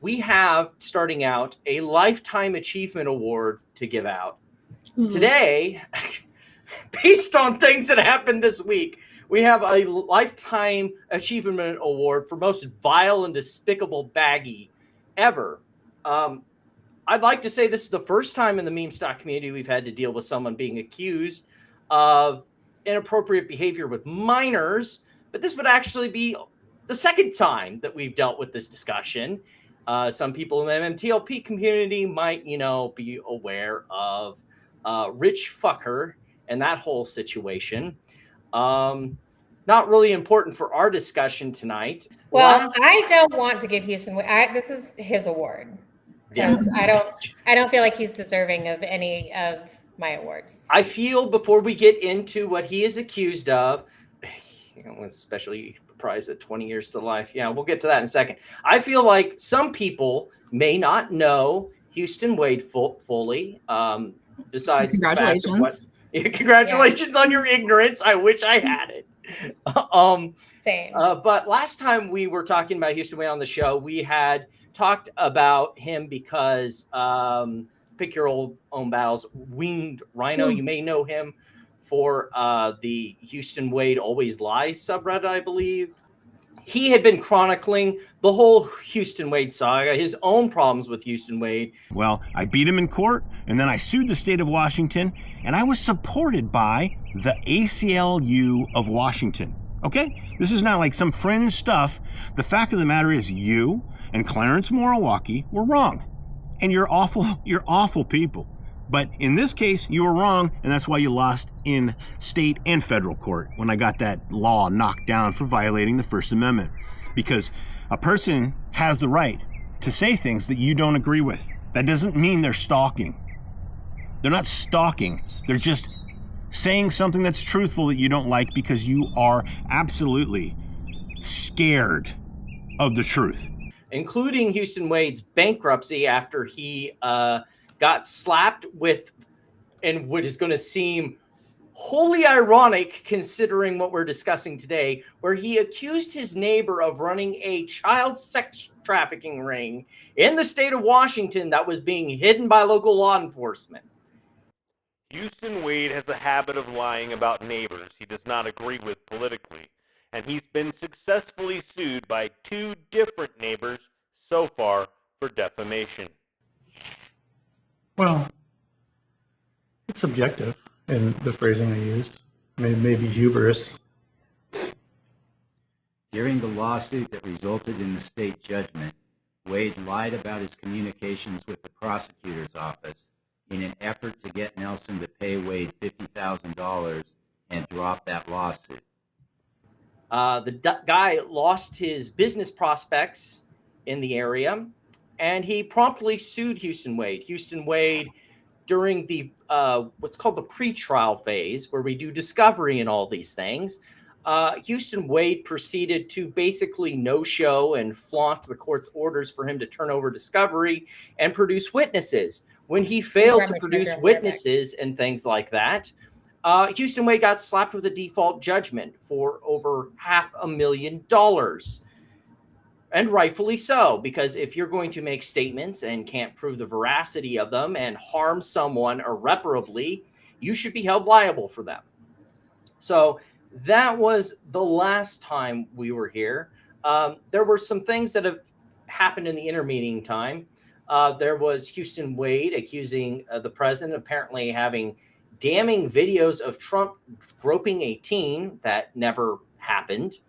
we have, starting out, a Lifetime Achievement Award to give out. Today, based on things that happened this week, we have a Lifetime Achievement Award for most vile and despicable baggie ever. I'd like to say this is the first time in the meme stock community we've had to deal with someone being accused of inappropriate behavior with minors, but this would actually be the second time that we've dealt with this discussion. Some people in the MMTLP community might, be aware of Rich Fucker and that whole situation. Not really important for our discussion tonight. Well, I don't want to give Houston. This is his award because I don't feel like he's deserving of any of my awards. I feel before we get into what he is accused of, especially prize at 20 years to life. Yeah, we'll get to that in a second. I feel like some people may not know Houston Wade fully. Besides, congratulations. Congratulations on your ignorance. I wish I had it. Same. But last time we were talking about Houston Wade on the show, we had talked about him because pick your own battles. Winged Ryno, you may know him for the Houston Wade Always Lies subreddit, I believe. He had been chronicling the whole Houston Wade saga, his own problems with Houston Wade. Well, I beat him in court, and then I sued the state of Washington, and I was supported by the ACLU of Washington. Okay? This is not like some fringe stuff. The fact of the matter is you and Clarence Morawaki were wrong. And you're awful people. But in this case, you were wrong, and that's why you lost in state and federal court when I got that law knocked down for violating the First Amendment. Because a person has the right to say things that you don't agree with. That doesn't mean they're stalking. They're not stalking. They're just saying something that's truthful that you don't like because you are absolutely scared of the truth. Including Houston Wade's bankruptcy after he got slapped with, and what is going to seem wholly ironic considering what we're discussing today, where he accused his neighbor of running a child sex trafficking ring in the state of Washington that was being hidden by local law enforcement. Houston Wade has a habit of lying about neighbors he does not agree with politically, and he's been successfully sued by 2 different neighbors so far for defamation. Well, it's subjective in the phrasing I used. Maybe hubris. During the lawsuit that resulted in the state judgment, Wade lied about his communications with the prosecutor's office in an effort to get Nelson to pay Wade $50,000 and drop that lawsuit. The guy lost his business prospects in the area, and he promptly sued Houston Wade. Houston Wade, during the what's called the pre-trial phase, where we do discovery and all these things, Houston Wade proceeded to basically no-show and flaunt the court's orders for him to turn over discovery and produce witnesses. When he failed to produce witnesses and things like that, Houston Wade got slapped with a default judgment for over $500,000. And rightfully so, because if you're going to make statements and can't prove the veracity of them and harm someone irreparably, you should be held liable for them. So that was the last time we were here. There were some things that have happened in the intermeeting time. There was Houston Wade accusing the president of apparently having damning videos of Trump groping a teen. That never happened.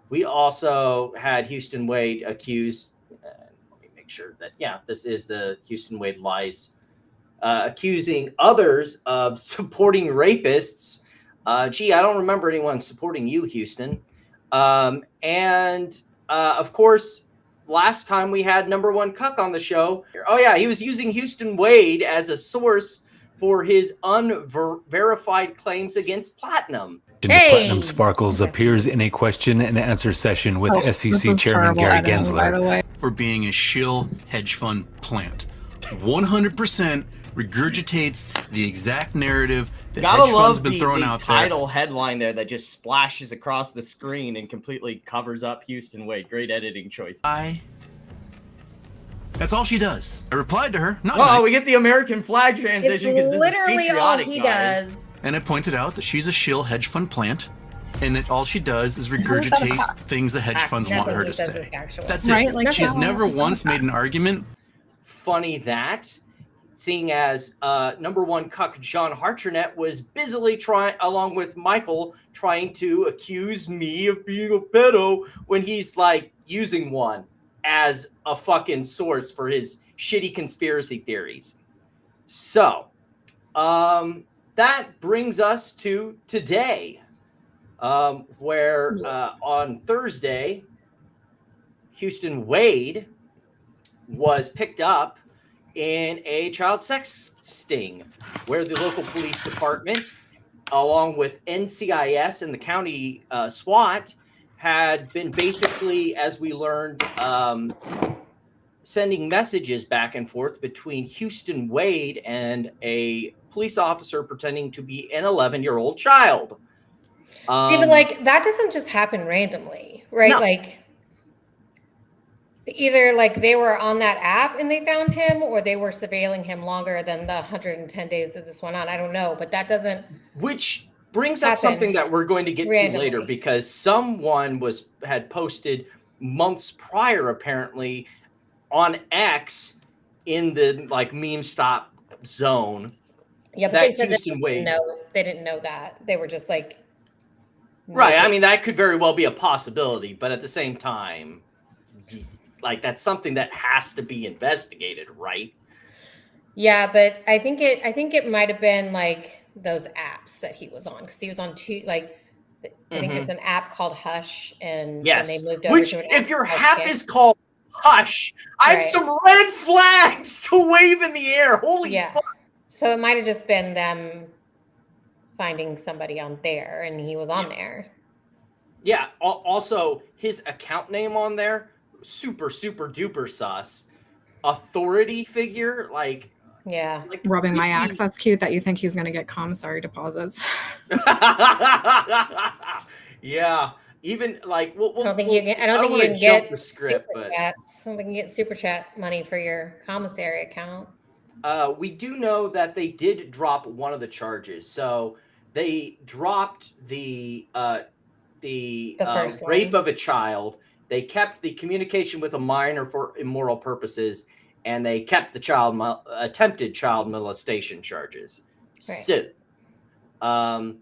We also had Houston Wade accuse, let me make sure that, this is the Houston Wade lies, accusing others of supporting rapists. Gee, I don't remember anyone supporting you, Houston. Of course, last time we had number 1 cuck on the show. Oh yeah, he was using Houston Wade as a source for his unverified claims against Platinum. Platinum Sparkles appears in a question and answer session with SEC Chairman Gary Gensler for being a shill hedge fund plant. 100% regurgitates the exact narrative that hedge funds been throwing out there. Title headline there that just splashes across the screen and completely covers up Houston Wade. Great editing choice. I That's all she does. I replied to her, not Oh, nice. we get the American flag transition because this is literally all patriotic, he guys. does. And I pointed out that she's a shill hedge fund plant, and that all she does is regurgitate things the hedge funds That's want what her he to says say. is factual. That's it. Right? Like, She's how never is that once a made an argument. Funny that, seeing as number one cuck John Hartronet was busily trying, along with Michael, trying to accuse me of being a pedo when he's like using one as a fucking source for his shitty conspiracy theories. So, that brings us to today, where on Thursday, Houston Wade was picked up in a child sex sting, where the local police department, along with NCIS and the county SWAT, had been basically, as we learned, sending messages back and forth between Houston Wade and a police officer pretending to be an 11-year-old child. See, but like that doesn't just happen randomly, right? No. Like either like they were on that app and they found him, or they were surveilling him longer than the 110 days that this went on. I don't know, but that doesn't. Which brings up happen something that we're going to get randomly. to later, because someone had posted months prior, apparently, on X in the like meme stop zone. Yeah, but that they said Houston Wade. they didn't know that. They were just like, Right. I mean, that could very well be a possibility, but at the same time, like that's something that has to be investigated, right? yeah, but I think it might have been like those apps that he was on, because he was on two. Like, I think there's an app called Hush, and Yes. they moved over Which, to an if app your called app Kick. is called Hush, I have Right. some red flags to wave in the air. Holy Yeah. fuck! So it might have just been them finding somebody on there, and he was on there. Yeah. Also, his account name on there, super duper sus. Authority figure, like Yeah. rubbing my axe? That's cute that you think he's going to get commissary deposits. Yeah. Even like, I don't think you can get the script, super but chats. I don't think you can get super chat money for your commissary account. we do know that they did drop one of the charges. So they dropped the first rape one. of a child. They kept the communication with a minor for immoral purposes, and they kept the attempted child molestation charges. Right. So,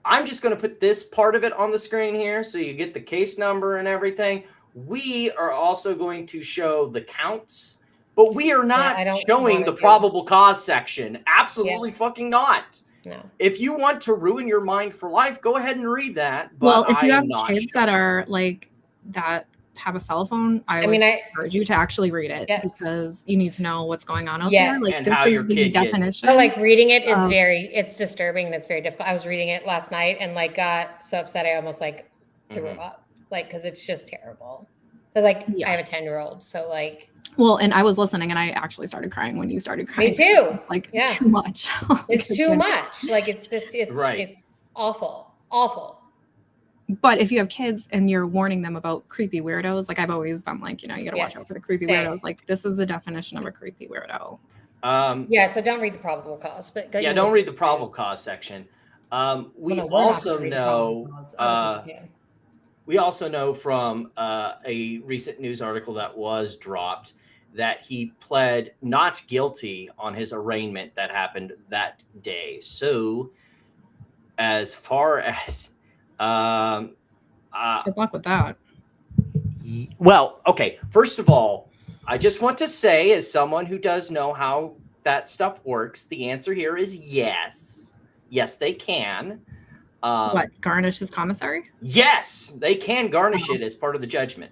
I'm just going to put this part of it on the screen here so you get the case number and everything. We are also going to show the counts, but we are not I don't showing wanna the do- probable cause section. Absolutely fucking not. No. If you want to ruin your mind for life, go ahead and read that. But Well, if you I have am not kids showing. that are like that have a cell phone, I would encourage you to actually read it, Yes. because you need to know what's going on out Yes. there. Like, And this how is your the kid gets- definition. But like reading it is of- it's disturbing and it's very difficult. I was reading it last night and like got so upset I almost like threw up, like, because it's just terrible. But like I have a 10-year-old, so like. Well, and I was listening and I actually started crying when you started crying. Me too. Like, Yeah. too much. It's too much. Like it's just Right. it's awful. But if you have kids and you're warning them about creepy weirdos, like I've always been like, you know, you got to watch out for the creepy same. weirdos. Like, this is the definition of a creepy weirdo. Yeah, so don't read the probable cause, but don't read the probable cause section. We we're not also gonna read the probable know cause. Other people can. we also know from a recent news article that was dropped that he pled not guilty on his arraignment that happened that day. So, as far as Good luck with that. well, okay. First of all, I just want to say, as someone who does know how that stuff works, the answer here is yes. Yes, they can. What, garnish his commissary? Yes, they can garnish it as part of the judgment.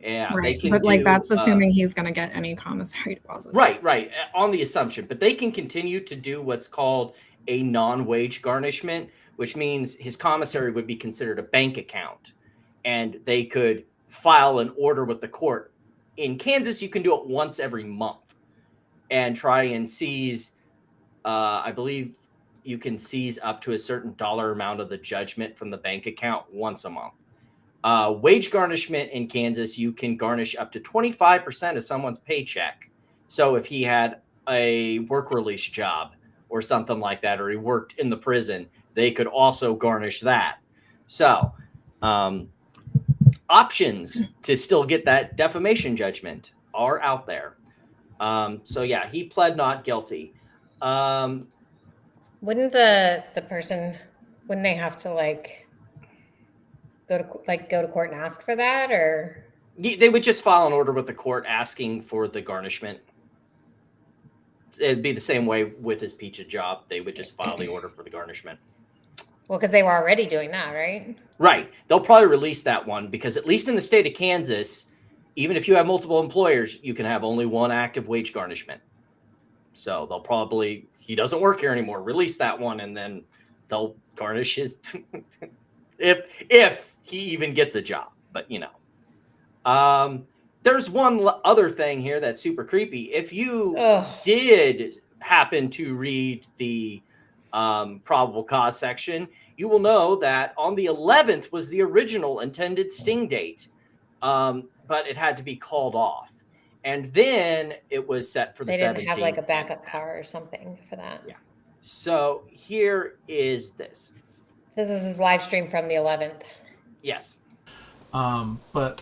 Yeah, Right. they can. But like, do, that's assuming he's going to get any commissary deposits. Right, on the assumption. But they can continue to do what's called a non-wage garnishment, which means his commissary would be considered a bank account, and they could file an order with the court. In Kansas, you can do it once every month and try and seize, I believe you can seize up to a certain dollar amount of the judgment from the bank account once a month. Wage garnishment in Kansas, you can garnish up to 25% of someone's paycheck. So if he had a work release job or something like that, or he worked in the prison, they could also garnish that. So options to still get that defamation judgment are out there. So yeah, he pled not guilty. Wouldn't the person, wouldn't they have to like go to court and ask for that, or they would just file an order with the court asking for the garnishment? It'd be the same way with his pizza job. They would just file the order for the garnishment. Well, because they were already doing that, right? Right. They'll probably release that one because at least in the state of Kansas, even if you have multiple employers, you can have only one active wage garnishment. So they'll probably, he doesn't work here anymore, release that one, and then they'll garnish his if he even gets a job. But you know, there's one other thing here that's super creepy. If you did happen to read the probable cause section, you will know that on the 11th was the original intended sting date, but it had to be called off. And then it was set for the 17th. They didn't have like a backup car or something for that. Yeah. So here is this. This is his live stream from the 11th. Yes. But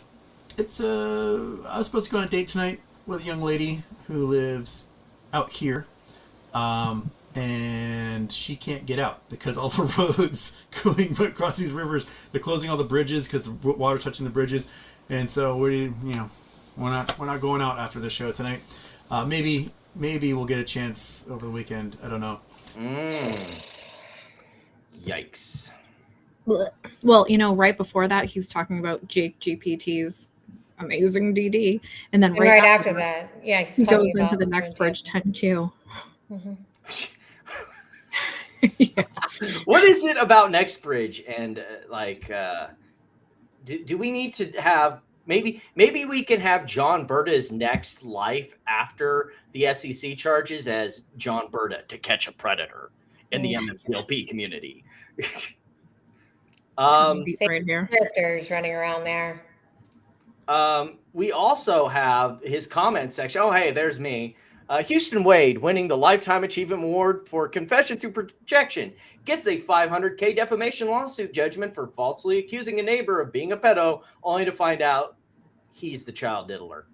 it's I was supposed to go on a date tonight with a young lady who lives out here. And she can't get out because all the roads going across these rivers, they're closing all the bridges because the water's touching the bridges. And so we're not going out after the show tonight. Maybe we'll get a chance over the weekend. I don't know. Yikes. Well, you know, right before that, he's talking about Jake GPT's amazing DD, and then right after that, yeah, he goes into the next bridge 10Q. Mm-hmm. Yeah. What is it about Next Bridge and do we need to have maybe we can have John Berta's next life after the SEC charges as John Berta to catch a predator in the MMTLP community. Right here. Characters running around there. We also have his comment section. Oh, hey, there's me. Houston Wade winning the Lifetime Achievement Award for Confession to Projection gets a $500K defamation lawsuit judgment for falsely accusing a neighbor of being a pedo, only to find out he's the child diddler.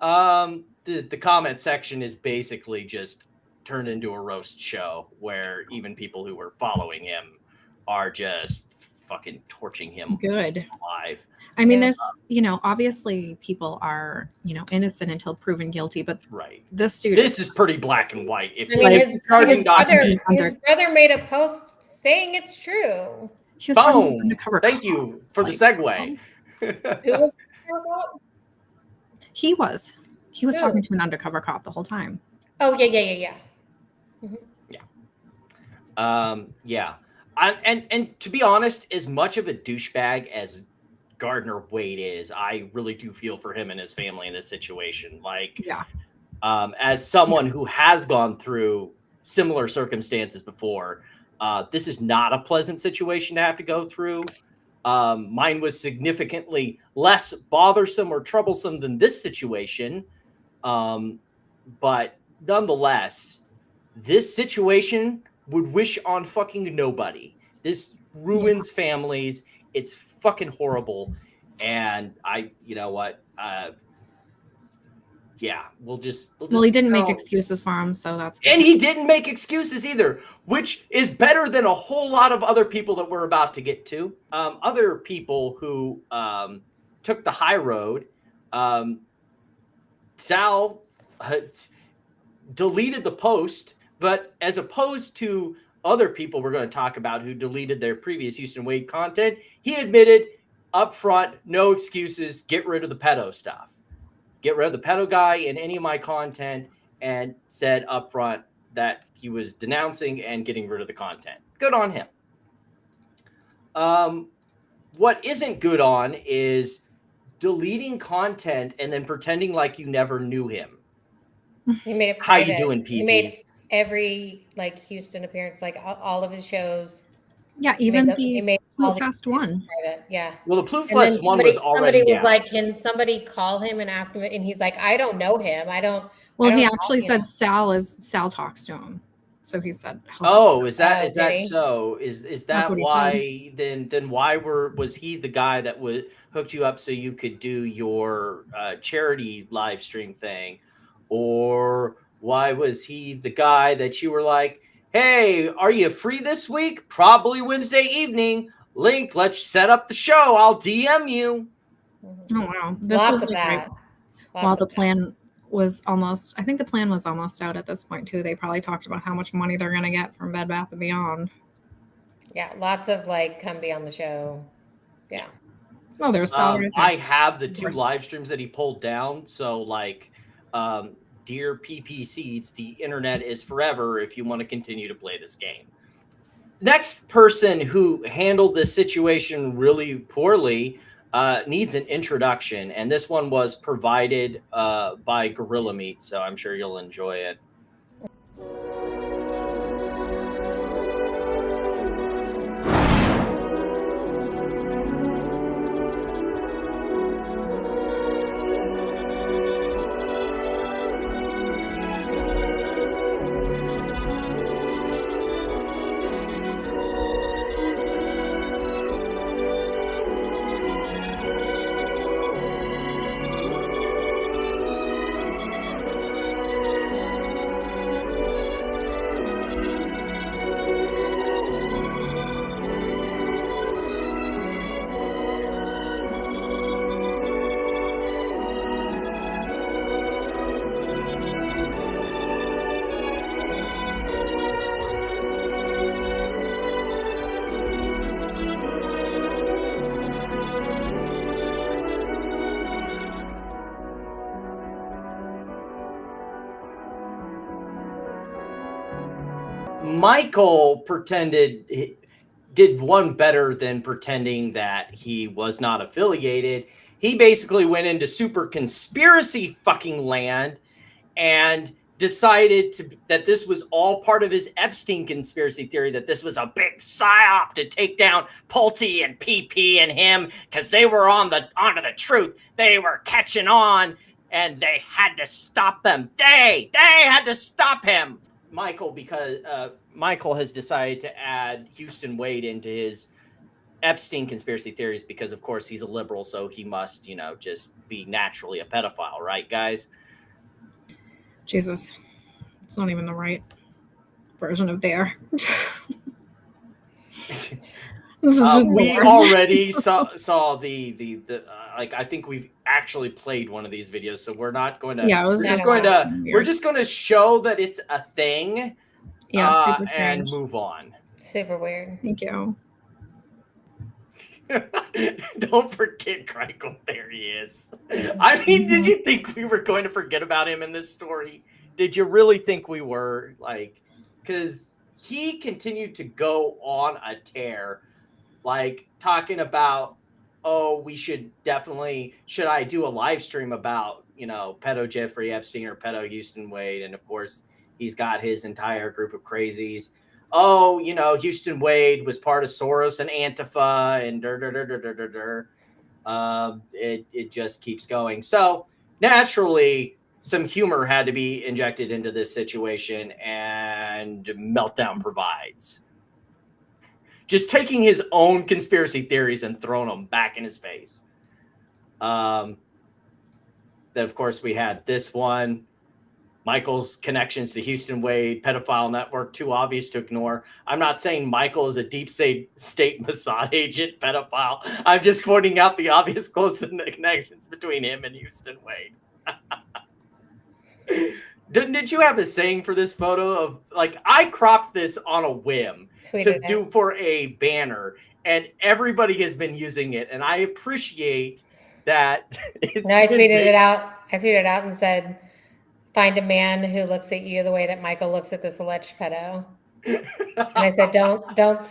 The comment section is basically just turned into a roast show where even people who were following him are just fucking torching him. Good. Live. I mean, there's, you know, obviously people are, you know, innocent until proven guilty, but right. This dude, this is pretty black and white. If his brother made a post saying it's true. Boom. Thank you for the segue. Who was He was talking to an undercover cop the whole time. Oh, yeah. Mm-hmm. Yeah. And to be honest, as much of a douchebag as Gardner Wade is, I really do feel for him and his family in this situation. Like, as someone who has gone through similar circumstances before, this is not a pleasant situation to have to go through. Mine was significantly less bothersome or troublesome than this situation. But nonetheless, this situation would wish on fucking nobody. This ruins families. It's fucking horrible. And you know what? We'll just he didn't make excuses for him, so that's good. And he didn't make excuses either, which is better than a whole lot of other people that we're about to get to. Other people who took the high road. Sal deleted the post, but as opposed to other people we're going to talk about who deleted their previous Houston Wade content, he admitted up front, no excuses, get rid of the pedo stuff. Get rid of the pedo guy in any of my content, and said up front that he was denouncing and getting rid of the content. Good on him. What isn't good on is deleting content and then pretending like you never knew him. He made it How you doing, people? He made every Houston appearance, all of his shows, Yeah, even the Plute Fest one. Yeah. Well, the Plute Fest one was already somebody was down. like, "Can somebody call him and ask him?" And he's like, "I don't know him. I don't." Well, he actually said Sal talks to him. So he said, "Oh, is that so? Is that what he why? Then why was he the guy that hooked you up so you could do your charity live stream thing, or why was he the guy that you were like, hey, are you free this week? Probably Wednesday evening. Link, let's set up the show. I'll DM you." Oh wow, this Lots was of that. While the plan was almost, I think the plan was almost out at this point too. They probably talked about how much money they're gonna get from Bed Bath & Beyond. Yeah, lots of like, come be on the show. Yeah. Oh, there's Sal right there. I have the 2 live streams that he pulled down. So like, dear PP Seeds, the internet is forever if you want to continue to play this game. Next person who handled this situation really poorly needs an introduction, and this one was provided by Gorilla Meat, so I'm sure you'll enjoy it. Michael did one better than pretending that he was not affiliated. He basically went into super conspiracy fucking land and decided that this was all part of his Epstein conspiracy theory, that this was a big psyop to take down Pulte and PP and him because they were onto the truth. They were catching on and they had to stop them. They had to stop him. Michael, because Michael has decided to add Houston Wade into his Epstein conspiracy theories because, of course, he's a liberal, so he must, just be naturally a pedophile, right, guys? Jesus, it's not even the right version of there. We already saw the like, I think we've actually played one of these videos, so we're not going to. Yeah, we're just going to show that it's a thing. Yeah, super and move on. Super weird. Thank you. Don't forget Kreikel. There he is. I mean, did you think we were going to forget about him in this story? Did you really think we were? Like, because he continued to go on a tear, like talking about, oh, should I do a live stream about, pedo Jeffrey Epstein or pedo Houston Wade? And of course, he's got his entire group of crazies. Oh, Houston Wade was part of Soros and Antifa and it just keeps going. So naturally, some humor had to be injected into this situation, and Meltdown provides. Just taking his own conspiracy theories and throwing them back in his face. Then, of course, we had this one. Michael's connections to Houston Wade, pedophile network, too obvious to ignore. I'm not saying Michael is a deep state Mossad agent, pedophile. I'm just pointing out the obvious close connections between him and Houston Wade. Did you have a saying for this photo of, like, I cropped this on a whim to do for a banner, and everybody has been using it, and I appreciate that. I tweeted it out. I tweeted it out and said, find a man who looks at you the way that Michael looks at this alleged pedo. And I said, don't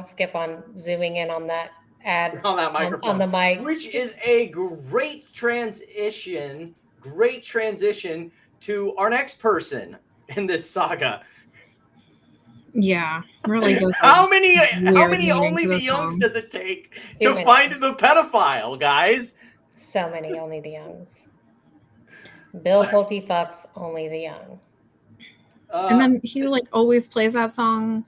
skip on zooming in on that ad on that microphone on the mic, which is a great transition to our next person in this saga. Yeah, really goes. How many Only the Youngs does it take to find the pedophile, guys? So many Only the Youngs. Bill Pulte fucks Only the Young. And then he like always plays that song.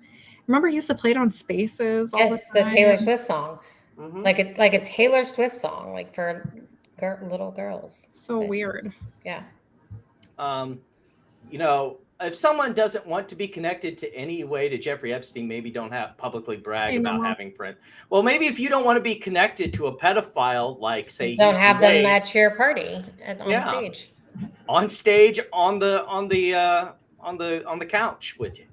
Remember, he used to play it on Spaces all the time. The Taylor Swift song, like a Taylor Swift song, like for little girls. So weird. Yeah. You know, if someone doesn't want to be connected to any way to Jeffrey Epstein, maybe don't have publicly brag about having friends. Well, maybe if you don't want to be connected to a pedophile, like say, don't have them at your party on stage. On stage, on the couch with you,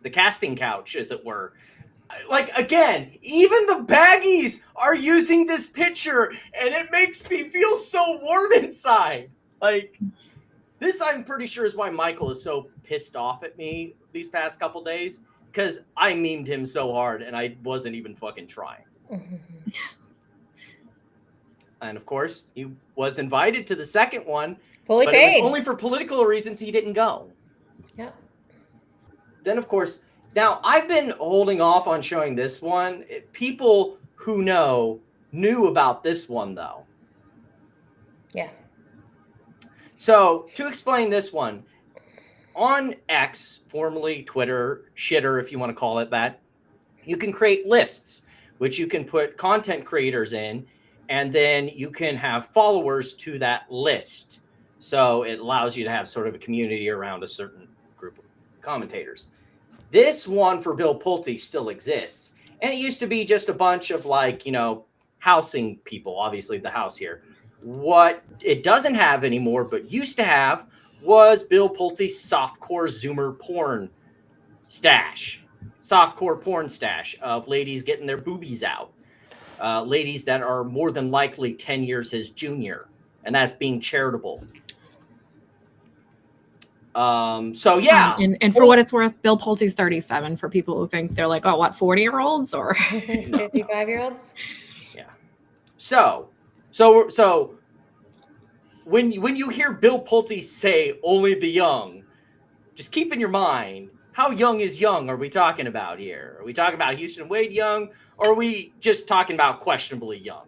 the casting couch, as it were. Like, again, even the Baggies are using this picture, and it makes me feel so warm inside. Like, this, I'm pretty sure, is why Michael is so pissed off at me these past couple days, because I memed him so hard, and I wasn't even fucking trying. And, of course, he was invited to the second one, fully but paid. It was only for political reasons he didn't go. Yeah. Then, of course, now I've been holding off on showing this one. People who knew about this one, though. Yeah. So, to explain this one, on X, formerly Twitter, shitter, if you want to call it that, you can create lists, which you can put content creators in, and then you can have followers to that list. So it allows you to have sort of a community around a certain group of commentators. This one for Bill Pulte still exists. And it used to be just a bunch of housing people, obviously the house here. What it doesn't have anymore, but used to have, was Bill Pulte's softcore Zoomer porn stash. Softcore porn stash of ladies getting their boobies out. Ladies that are more than likely 10 years his junior. And that's being charitable. So yeah. And for what it's worth, Bill Pulte's 37 for people who think they're like, 40-year-olds or 55-year-olds? Yeah. So when you hear Bill Pulte say only the young, just keep in your mind, how young is young are we talking about here? Are we talking about Houston Wade young, or are we just talking about questionably young?